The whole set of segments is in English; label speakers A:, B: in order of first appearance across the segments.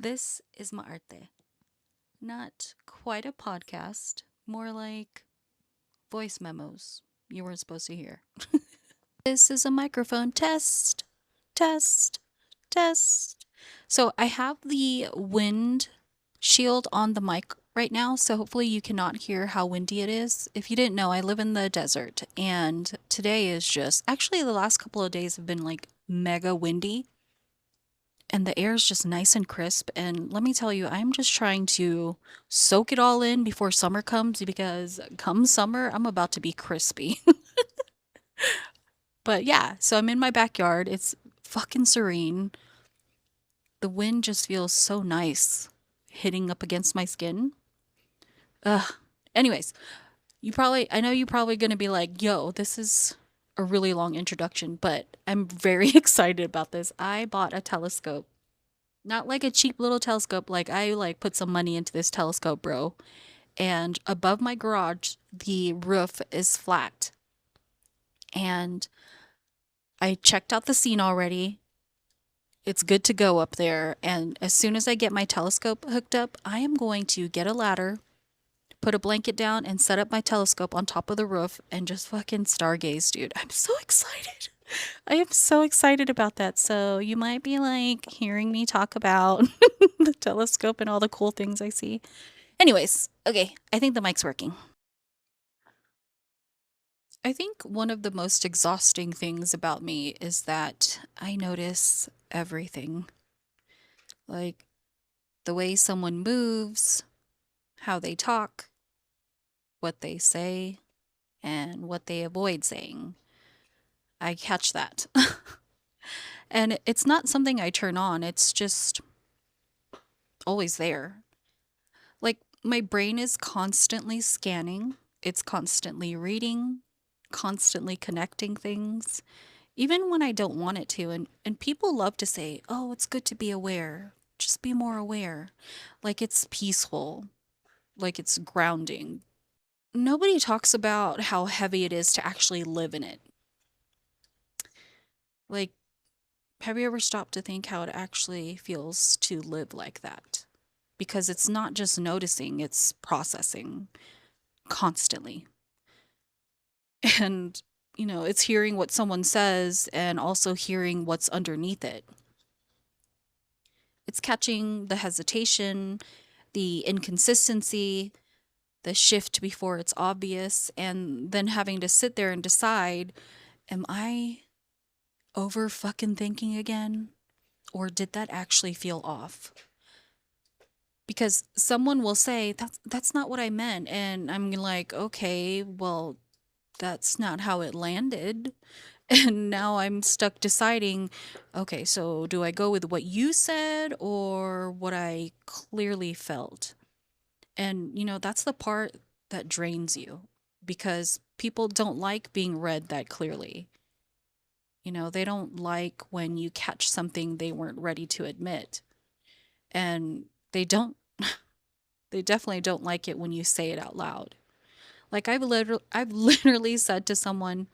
A: This is Maarte. Not quite a podcast, more like voice memos you weren't supposed to hear. This is a microphone test, test, test. So I have the wind shield on the mic right now, so hopefully you cannot hear how windy it is. If you didn't know, I live in the desert, and today is just actually the last couple of days have been like mega windy. And the air is just nice and crisp. And let me tell you, I'm just trying to soak it all in before summer comes because come summer, I'm about to be crispy. But yeah, so I'm in my backyard. It's fucking serene. The wind just feels so nice hitting up against my skin. Ugh. Anyways, I know you're probably going to be like, yo, this is a really long introduction, but I'm very excited about this. I bought a telescope. Not like a cheap little telescope, like I like put some money into this telescope, bro. And above my garage, the roof is flat. And I checked out the scene already. It's good to go up there. And as soon as I get my telescope hooked up, I am going to get a ladder, put a blanket down, and set up my telescope on top of the roof and just fucking stargaze, dude. I'm so excited. I am so excited about that. So you might be like hearing me talk about the telescope and all the cool things I see. Anyways, okay, I think the mic's working. I think one of the most exhausting things about me is that I notice everything. Like the way someone moves, how they talk, what they say, and what they avoid saying. I catch that. And it's not something I turn on, it's just always there. Like my brain is constantly scanning, it's constantly reading, constantly connecting things, even when I don't want it to. And people love to say, "Oh, it's good to be aware. Just be more aware." Like it's peaceful, like it's grounding. Nobody talks about how heavy it is to actually live in it. Like, have you ever stopped to think how it actually feels to live like that? Because it's not just noticing, it's processing constantly. And, it's hearing what someone says and also hearing what's underneath it. It's catching the hesitation, the inconsistency, the shift before it's obvious, and then having to sit there and decide, am I over fucking thinking again? Or did that actually feel off? Because someone will say, that's not what I meant. And I'm like, okay, well, that's not how it landed. And now I'm stuck deciding, okay, so do I go with what you said or what I clearly felt? And, that's the part that drains you because people don't like being read that clearly. They don't like when you catch something they weren't ready to admit. And they definitely don't like it when you say it out loud. Like I've literally said to someone,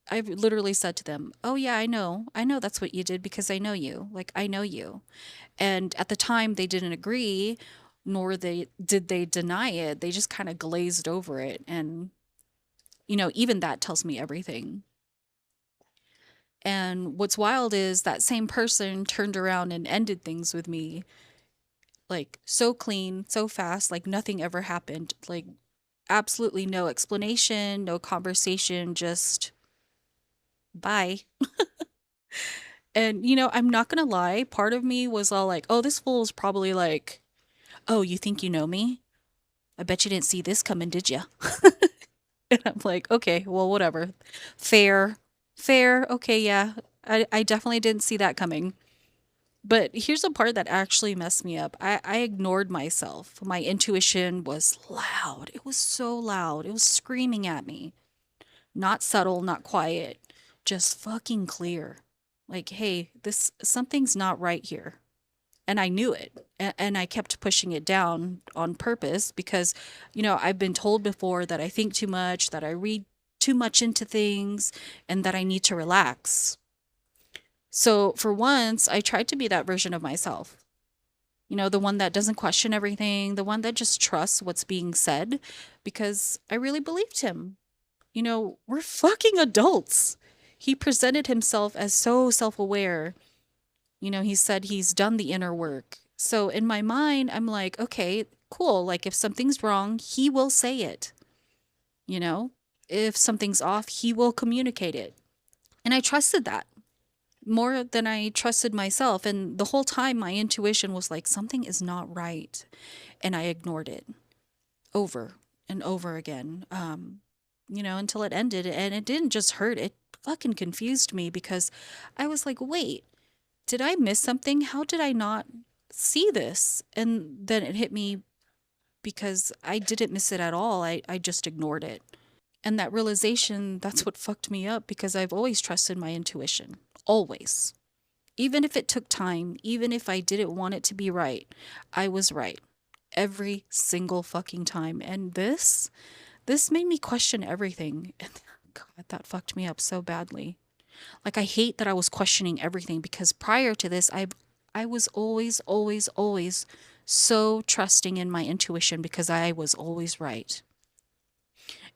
A: I've literally said to them, "Oh yeah, I know. I know that's what you did because I know you. Like I know you." And at the time they didn't agree, nor they deny it. They just kind of glazed over it and even that tells me everything. And what's wild is that same person turned around and ended things with me like so clean, so fast, like nothing ever happened. Like absolutely no explanation, no conversation, just bye. And, I'm not going to lie. Part of me was all like, oh, this fool is probably like, oh, you think you know me? I bet you didn't see this coming, did you? And I'm like, okay, well, whatever. Fair, fair. Okay, yeah. I definitely didn't see that coming. But here's the part that actually messed me up. I ignored myself. My intuition was loud. It was so loud. It was screaming at me. Not subtle, not quiet, just fucking clear. Like, hey, this something's not right here. And I knew it. And I kept pushing it down on purpose because, I've been told before that I think too much, that I read too much into things, and that I need to relax. So for once, I tried to be that version of myself. The one that doesn't question everything, the one that just trusts what's being said because I really believed him. We're fucking adults. He presented himself as so self aware. He said he's done the inner work. So in my mind, I'm like, okay, cool. Like if something's wrong, he will say it. You know, if something's off, he will communicate it. And I trusted that more than I trusted myself. And the whole time, my intuition was like, something is not right. And I ignored it over and over again, until it ended. And it didn't just hurt, it fucking confused me because I was like, wait, did I miss something? How did I not see this? And then it hit me because I didn't miss it at all. I just ignored it. And that realization, that's what fucked me up because I've always trusted my intuition. Always. Even if it took time, even if I didn't want it to be right, I was right. Every single fucking time. And this made me question everything. And God, that fucked me up so badly. Like I hate that I was questioning everything because prior to this, I was always, always, always so trusting in my intuition because I was always right.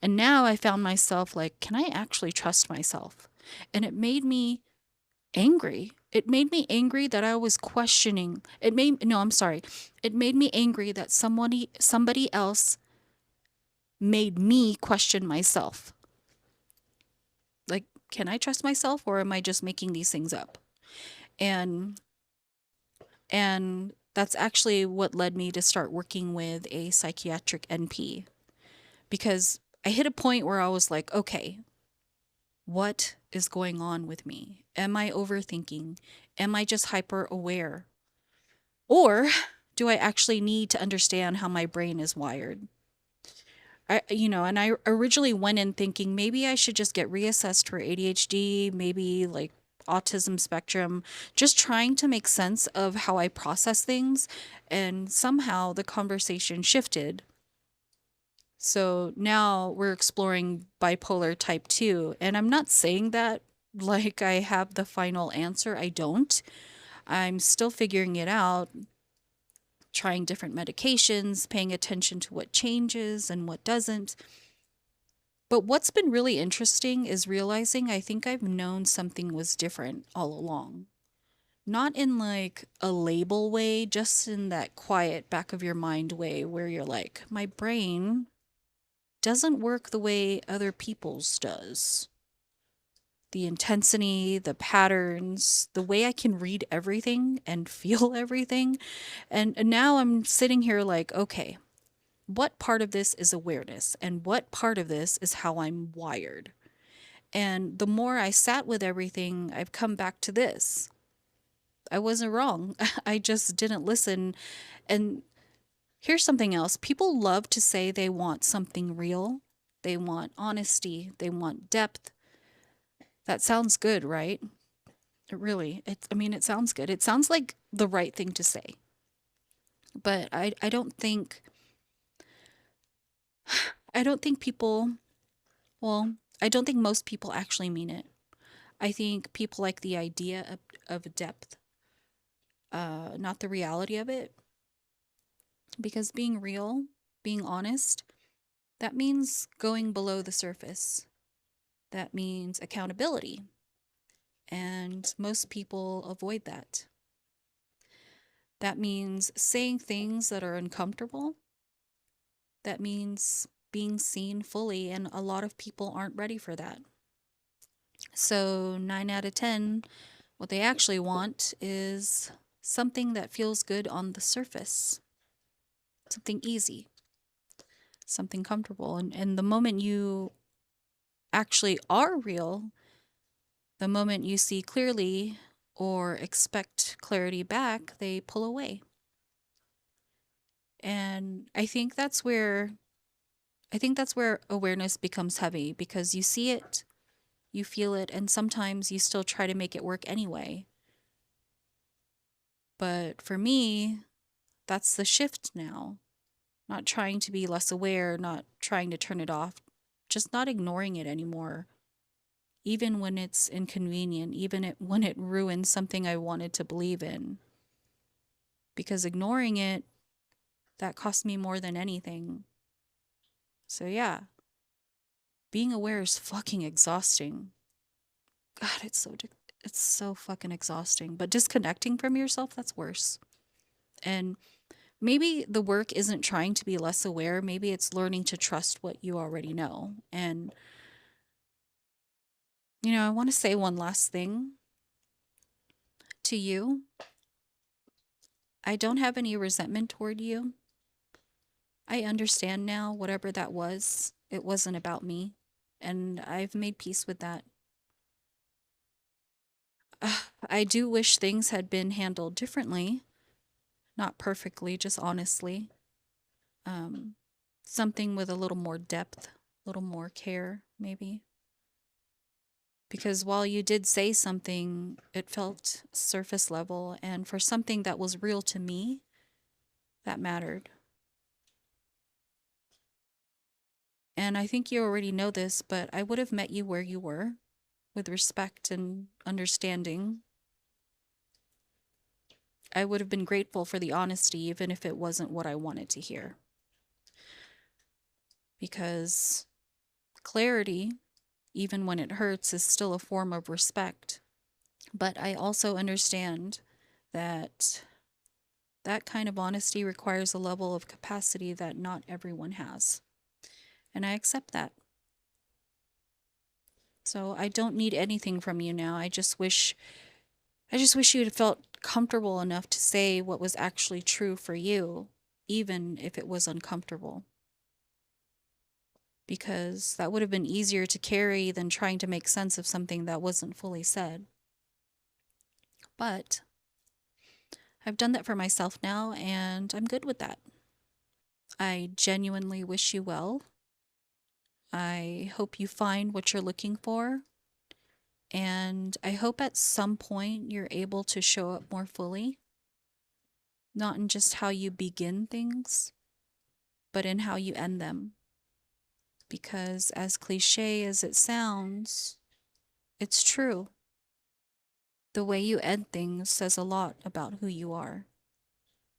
A: And now I found myself like, can I actually trust myself? And it made me angry. It made me angry that I was questioning. No, I'm sorry. It made me angry that somebody else made me question myself. Like, can I trust myself or am I just making these things up? And that's actually what led me to start working with a psychiatric NP because I hit a point where I was like, okay, what is going on with me? Am I overthinking? Am I just hyper aware? Or do I actually need to understand how my brain is wired? And I originally went in thinking maybe I should just get reassessed for ADHD, maybe like autism spectrum, just trying to make sense of how I process things. And somehow the conversation shifted. So now we're exploring bipolar type 2. And I'm not saying that like I have the final answer. I don't. I'm still figuring it out, trying different medications, paying attention to what changes and what doesn't. But what's been really interesting is realizing I think I've known something was different all along. Not in like a label way, just in that quiet back of your mind way where you're like, my brain doesn't work the way other people's does. The intensity, the patterns, the way I can read everything and feel everything. And now I'm sitting here like, okay, what part of this is awareness and what part of this is how I'm wired? And the more I sat with everything, I've come back to this. I wasn't wrong. I just didn't listen. And here's something else. People love to say they want something real. They want honesty. They want depth. That sounds good, right? It sounds good. It sounds like the right thing to say. But I don't think people, well, I don't think most people actually mean it. I think people like the idea of depth, not the reality of it. Because being real, being honest, that means going below the surface. That means accountability. And most people avoid that. That means saying things that are uncomfortable. That means being seen fully, and a lot of people aren't ready for that. So, 9 out of 10, what they actually want is something that feels good on the surface, something easy, something comfortable. And the moment you actually are real, the moment you see clearly or expect clarity back, they pull away. And I think that's where awareness becomes heavy because you see it, you feel it, and sometimes you still try to make it work anyway. But for me, that's the shift now. Not trying to be less aware, not trying to turn it off, just not ignoring it anymore. Even when it's inconvenient, when it ruins something I wanted to believe in. because ignoring it, that cost me more than anything. So yeah, being aware is fucking exhausting. God, it's so fucking exhausting. But disconnecting from yourself, that's worse. And maybe the work isn't trying to be less aware, maybe it's learning to trust what you already know. And I want to say one last thing to you. I don't have any resentment toward you. I understand now, whatever that was, it wasn't about me. And I've made peace with that. I do wish things had been handled differently, not perfectly, just honestly. Um, Something with a little more depth, a little more care, maybe. Because while you did say something, it felt surface level. And for something that was real to me, that mattered. And I think you already know this, but I would have met you where you were with respect and understanding. I would have been grateful for the honesty, even if it wasn't what I wanted to hear. Because clarity, even when it hurts, is still a form of respect. But I also understand that that kind of honesty requires a level of capacity that not everyone has. And I accept that. So I don't need anything from you now. I just wish you had felt comfortable enough to say what was actually true for you, even if it was uncomfortable. Because that would have been easier to carry than trying to make sense of something that wasn't fully said. But I've done that for myself now, and I'm good with that. I genuinely wish you well. I hope you find what you're looking for. And I hope at some point you're able to show up more fully, not in just how you begin things, but in how you end them. Because as cliche as it sounds, it's true. The way you end things says a lot about who you are.